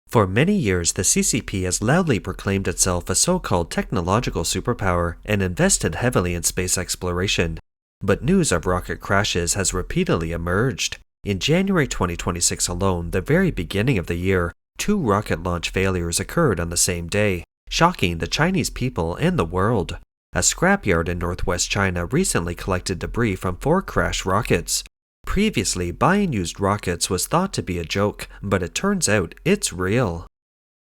For many years, the CCP has loudly proclaimed itself a so-called technological superpower and invested heavily in space exploration. But news of rocket crashes has repeatedly emerged. In January 2026 alone, the very beginning of the year, 2 rocket launch failures occurred on the same day, shocking the Chinese people and the world. A scrapyard in northwest China recently collected debris from 4 crashed rockets. Previously, buying used rockets was thought to be a joke, but it turns out it's real.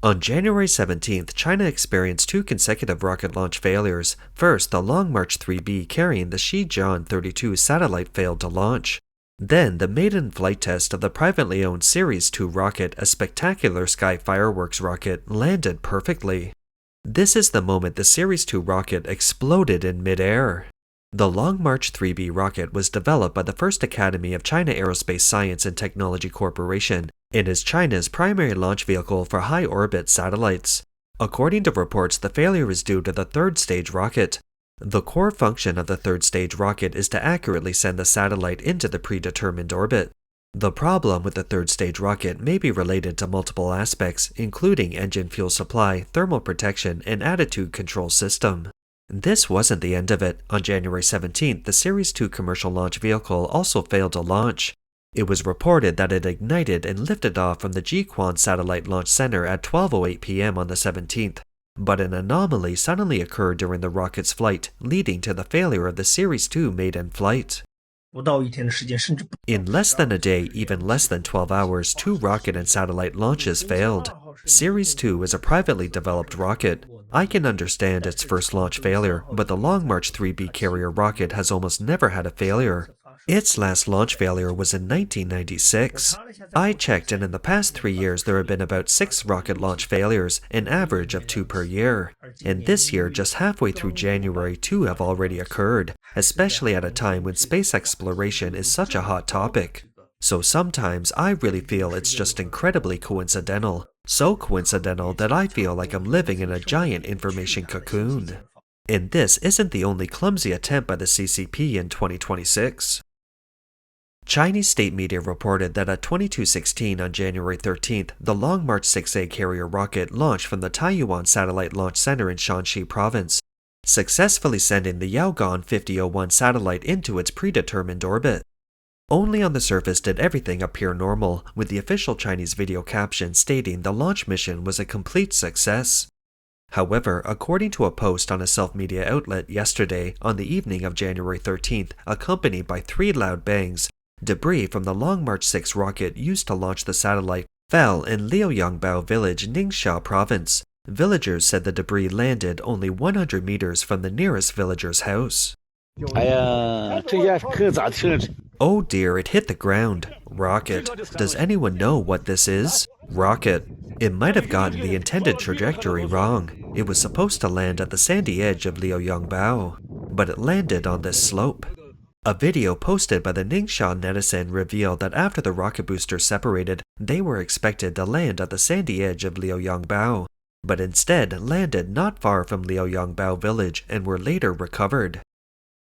On January 17th, China experienced 2 consecutive rocket launch failures. First, the Long March 3B carrying the Shijian 32 satellite failed to launch. Then, the maiden flight test of the privately owned Series 2 rocket, a spectacular sky fireworks rocket, landed perfectly. This is the moment the Series 2 rocket exploded in midair. The Long March 3B rocket was developed by the First Academy of China Aerospace Science and Technology Corporation and is China's primary launch vehicle for high-orbit satellites. According to reports, the failure is due to the third-stage rocket. The core function of the third-stage rocket is to accurately send the satellite into the predetermined orbit. The problem with the third-stage rocket may be related to multiple aspects, including engine fuel supply, thermal protection, and attitude control system. This wasn't the end of it. On January 17th, the Series 2 commercial launch vehicle also failed to launch. It was reported that it ignited and lifted off from the Jiuquan Satellite Launch Center at 12:08 p.m. on the 17th, but an anomaly suddenly occurred during the rocket's flight, leading to the failure of the Series 2 maiden flight. In less than a day, even less than 12 hours, 2 rocket and satellite launches failed. Series 2 is a privately developed rocket. I can understand its first launch failure, but the Long March 3B carrier rocket has almost never had a failure. Its last launch failure was in 1996. I checked, and in the past 3 years there have been about 6 rocket launch failures, an average of 2 per year. And this year, just halfway through January, 2 have already occurred, especially at a time when space exploration is such a hot topic. So sometimes I really feel it's just incredibly coincidental. So coincidental that I feel like I'm living in a giant information cocoon. And this isn't the only clumsy attempt by the CCP in 2026. Chinese state media reported that at 22:16 on January 13th, the Long March 6A carrier rocket launched from the Taiyuan Satellite Launch Center in Shanxi Province, successfully sending the Yaogan 5001 satellite into its predetermined orbit. Only on the surface did everything appear normal, with the official Chinese video caption stating the launch mission was a complete success. However, according to a post on a self-media outlet yesterday, on the evening of January 13th, accompanied by 3 loud bangs, debris from the Long March 6 rocket used to launch the satellite fell in Liuyongbao village, Ningxia province. Villagers said the debris landed only 100 meters from the nearest villager's house. Oh dear, it hit the ground. Rocket. Does anyone know what this is? Rocket. It might have gotten the intended trajectory wrong. It was supposed to land at the sandy edge of Liuyongbao, but it landed on this slope. A video posted by the Ningxia netizen revealed that after the rocket boosters separated, they were expected to land at the sandy edge of Liuyongbao, but instead landed not far from Liuyongbao village and were later recovered.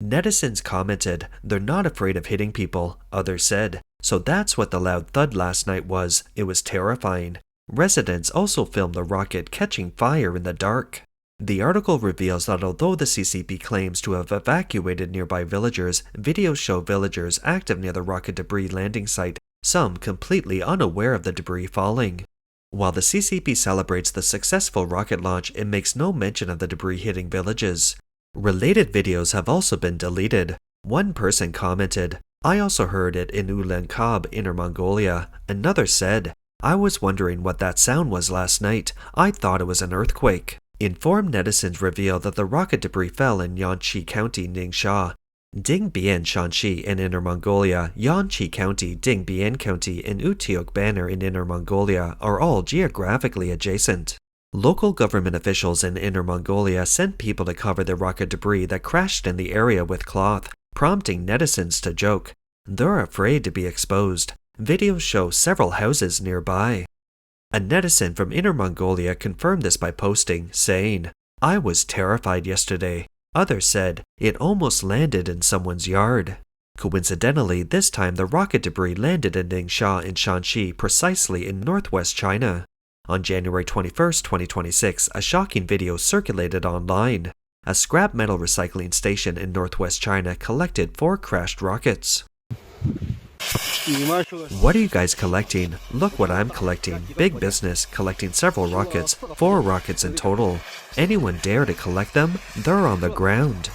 Netizens commented, "They're not afraid of hitting people," others said. So that's what the loud thud last night was. It was terrifying. Residents also filmed the rocket catching fire in the dark. The article reveals that although the CCP claims to have evacuated nearby villagers, videos show villagers active near the rocket debris landing site, some completely unaware of the debris falling. While the CCP celebrates the successful rocket launch, it makes no mention of the debris hitting villages. Related videos have also been deleted. One person commented, "I also heard it in Ulaanbaatar, Inner Mongolia." Another said, "I was wondering what that sound was last night. I thought it was an earthquake." Informed netizens reveal that the rocket debris fell in Yanqi County, Ningxia, Dingbian, Shanxi in Inner Mongolia, Yanqi County, Dingbian County, and Utiok Banner in Inner Mongolia are all geographically adjacent. Local government officials in Inner Mongolia sent people to cover the rocket debris that crashed in the area with cloth, prompting netizens to joke. They're afraid to be exposed. Videos show several houses nearby. A netizen from Inner Mongolia confirmed this by posting, saying, "I was terrified yesterday." Others said, "It almost landed in someone's yard." Coincidentally, this time the rocket debris landed in Ningxia in Shanxi, precisely in northwest China. On January 21, 2026, a shocking video circulated online. A scrap metal recycling station in northwest China collected 4 crashed rockets. What are you guys collecting? Look what I'm collecting. Big business, collecting several rockets, 4 rockets in total. Anyone dare to collect them? They're on the ground.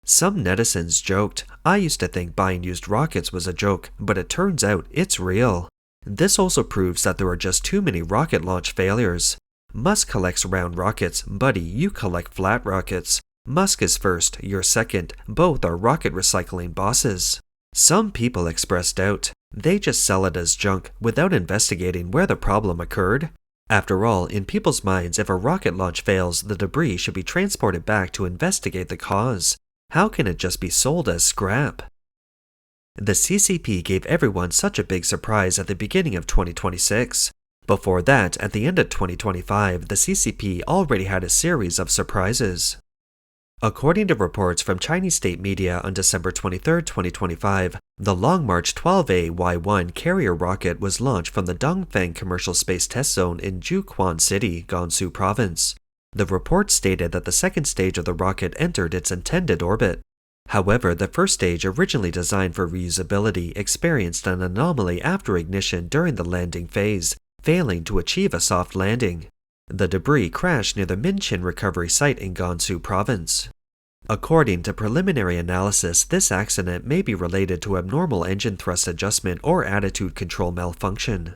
Some netizens joked, I used to think buying used rockets was a joke, but it turns out it's real. This also proves that there are just too many rocket launch failures. Musk collects round rockets, buddy, you collect flat rockets. Musk is first, you're second, both are rocket recycling bosses. Some people express doubt. They just sell it as junk without investigating where the problem occurred. After all, in people's minds, if a rocket launch fails, the debris should be transported back to investigate the cause. How can it just be sold as scrap? The CCP gave everyone such a big surprise at the beginning of 2026. Before that, at the end of 2025, the CCP already had a series of surprises. According to reports from Chinese state media on December 23, 2025, the Long March 12A Y1 carrier rocket was launched from the Dongfeng Commercial Space Test Zone in Jiuquan City, Gansu Province. The report stated that the second stage of the rocket entered its intended orbit. However, the first stage, originally designed for reusability, experienced an anomaly after ignition during the landing phase, failing to achieve a soft landing. The debris crashed near the Minchin recovery site in Gansu Province. According to preliminary analysis, this accident may be related to abnormal engine thrust adjustment or attitude control malfunction.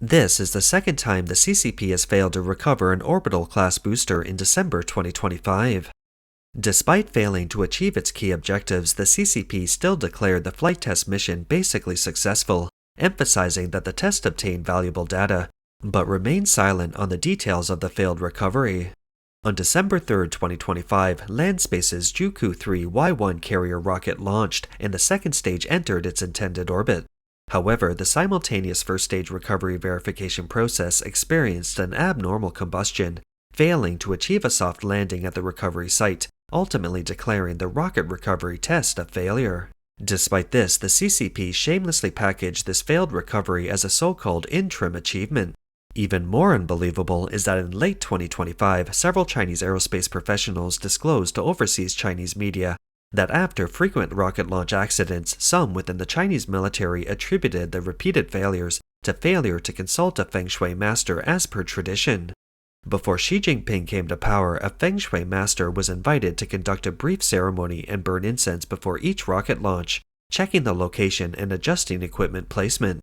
This is the second time the CCP has failed to recover an orbital class booster in December 2025. Despite failing to achieve its key objectives, the CCP still declared the flight test mission basically successful, emphasizing that the test obtained valuable data, but remained silent on the details of the failed recovery. On December 3, 2025, Landspace's Juku-3 Y1 carrier rocket launched and the second stage entered its intended orbit. However, the simultaneous first stage recovery verification process experienced an abnormal combustion, failing to achieve a soft landing at the recovery site, ultimately declaring the rocket recovery test a failure. Despite this, the CCP shamelessly packaged this failed recovery as a so-called interim achievement. Even more unbelievable is that in late 2025, several Chinese aerospace professionals disclosed to overseas Chinese media that after frequent rocket launch accidents, some within the Chinese military attributed the repeated failures to failure to consult a Feng Shui master as per tradition. Before Xi Jinping came to power, a Feng Shui master was invited to conduct a brief ceremony and burn incense before each rocket launch, checking the location and adjusting equipment placement.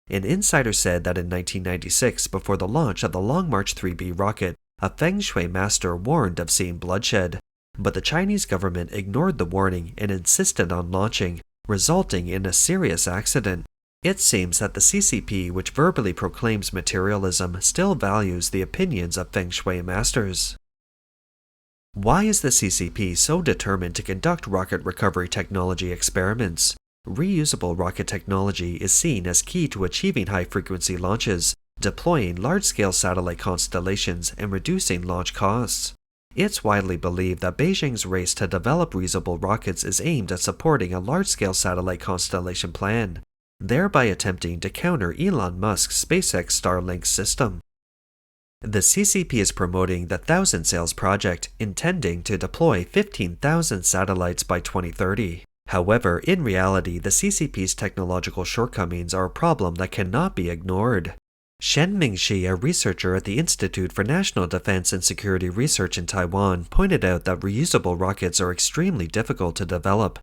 An insider said that in 1996, before the launch of the Long March 3B rocket, a Feng Shui master warned of seeing bloodshed. But the Chinese government ignored the warning and insisted on launching, resulting in a serious accident. It seems that the CCP, which verbally proclaims materialism, still values the opinions of Feng Shui masters. Why is the CCP so determined to conduct rocket recovery technology experiments? Reusable rocket technology is seen as key to achieving high-frequency launches, deploying large-scale satellite constellations, and reducing launch costs. It's widely believed that Beijing's race to develop reusable rockets is aimed at supporting a large-scale satellite constellation plan, thereby attempting to counter Elon Musk's SpaceX Starlink system. The CCP is promoting the Thousand Sails project, intending to deploy 15,000 satellites by 2030. However, in reality, the CCP's technological shortcomings are a problem that cannot be ignored. Shen Mingxi, a researcher at the Institute for National Defense and Security Research in Taiwan, pointed out that reusable rockets are extremely difficult to develop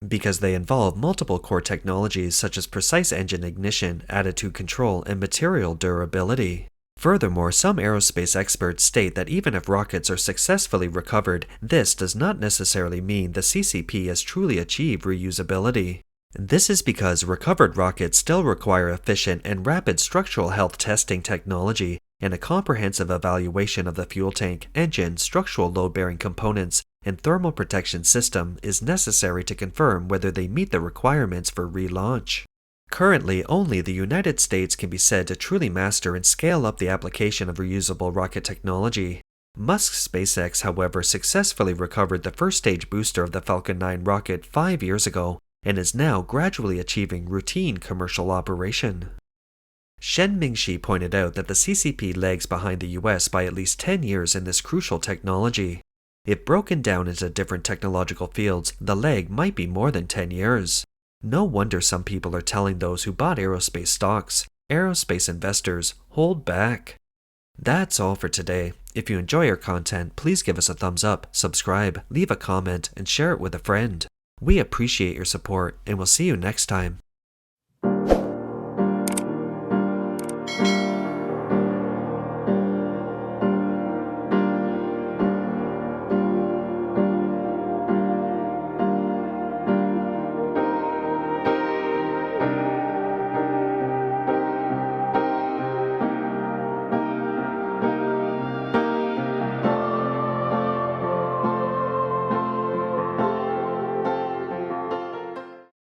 because they involve multiple core technologies such as precise engine ignition, attitude control, and material durability. Furthermore, some aerospace experts state that even if rockets are successfully recovered, this does not necessarily mean the CCP has truly achieved reusability. This is because recovered rockets still require efficient and rapid structural health testing technology and a comprehensive evaluation of the fuel tank, engine, structural load-bearing components, and thermal protection system is necessary to confirm whether they meet the requirements for relaunch. Currently, only the United States can be said to truly master and scale up the application of reusable rocket technology. Musk's SpaceX, however, successfully recovered the first stage booster of the Falcon 9 rocket 5 years ago and is now gradually achieving routine commercial operation. Shen Mingxi pointed out that the CCP lags behind the US by at least 10 years in this crucial technology. If broken down into different technological fields, the lag might be more than 10 years. No wonder some people are telling those who bought aerospace stocks, aerospace investors, hold back. That's all for today. If you enjoy our content, please give us a thumbs up, subscribe, leave a comment, and share it with a friend. We appreciate your support, and we'll see you next time.